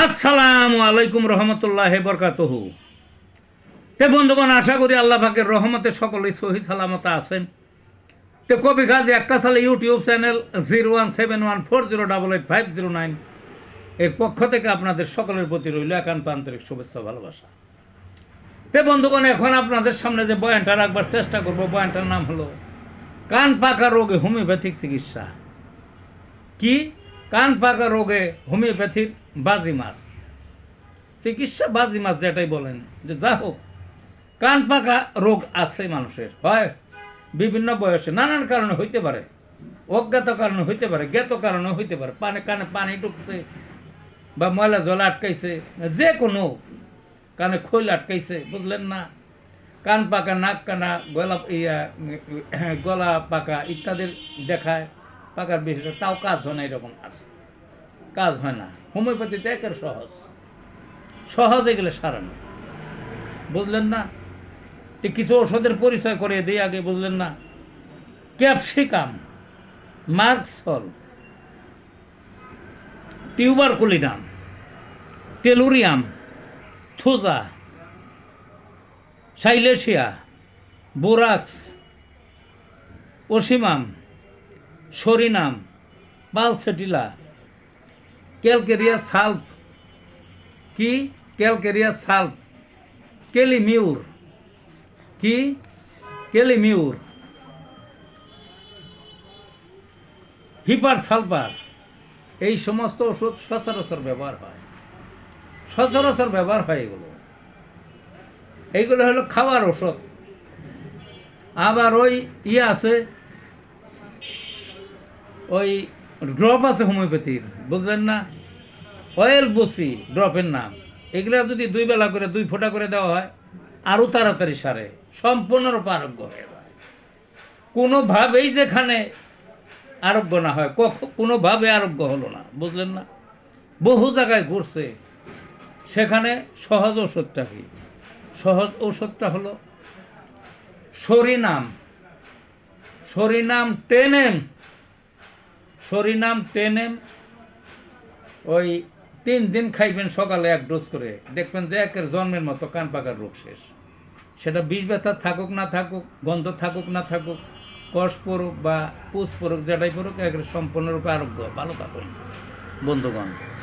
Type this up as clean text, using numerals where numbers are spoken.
আসসালামু আলাইকুম রহমতুল্লাহি বরকাতুহু। তে বন্ধুগণ, আশা করি আল্লাহ পাকের রহমতে সকলেই সহি সালামত আছেন। তে কবি গাজী একটা সালে ইউটিউব চ্যানেল 017140885009 এর পক্ষ থেকে আপনাদের সকলের প্রতি রইল একান্ত আন্তরিক শুভেচ্ছা ভালোবাসা। তে বন্ধুগণ, এখন আপনাদের সামনে যে বয়ানটা রাখবার চেষ্টা করব, বয়ানটার নাম হলো কান পাকা রোগে হোমিওপ্যাথিক চিকিৎসা। কি? কান পাকা রোগে হোমিওপ্যাথির বাজিমাত চিকিৎসা, বাজিমাত যেটাই বলেন, যে যা হোক, কান পাকা রোগ আছে মানুষের, হয় বিভিন্ন বয়সে নানান কারণে হইতে পারে, অজ্ঞাত কারণে হইতে পারে, জ্ঞাত কারণে হইতে পারে, কানে পানি ঢুকছে বা ময়লা জল আটকাইছে, যে কোনো কানে খৈল আটকাইছে, বুঝলেন না, কান পাকা, নাক কানা, গলা পাকা ইত্যাদির দেখায় পাকার বিষয়টা, তাও কাজ হয় না, এরকম আছে, কাজ হয় না। হোমিওপ্যাথিতে একের সহজে গেলে সারানো, বুঝলেন না। কিছু ওষুধের পরিচয় করে দিই আগে, বুঝলেন না। Capsicum, merc sol, tuberculinum, tellurium, thuja, silicea, borax, ocimum, psorinum, pulsatilla, calcarea sulph, কি ক্যালকেরিয়া সালফ, কেলিমিউর, কি কেলিমিউর, হিপার সালফার, এই সমস্ত ওষুধ সচরাচর ব্যবহার হয়। এইগুলো হলো খাওয়ার ওষুধ। আবার ওই আছে, ওই ড্রপ আছে হোমিওপ্যাথির, বুঝলেন না, অয়েল বসি ড্রপের নাম। এগুলো যদি 2 বেলা করে 2 ফোঁটা করে দেওয়া হয়, আরও তাড়াতাড়ি সারে, সম্পূর্ণরূপে আরোগ্য হয়ে যায়। কোনোভাবেই যেখানে আরোগ্য না হয়, কোনোভাবে আরোগ্য হলো না, বুঝলেন না, বহু জায়গায় ঘুরছে, সেখানে সহজ ওষুধটা কি? সহজ ওষুধটা হলো সরিনাম 10 এম। ওই 3 দিন খাইবেন, সকালে 1 ডোজ করে, দেখবেন যে একের জন্মের মতো কান পাকার রোগ শেষ। সেটা বিষ ব্যথা থাকুক না থাকুক, গন্ধ থাকুক না থাকুক, কষ পড়ুক বা পুষ পড়ুক, যেটাই পড়ুক, একের সম্পূর্ণরূপে আরোগ্য। ভালো থাকুন বন্ধুগণ।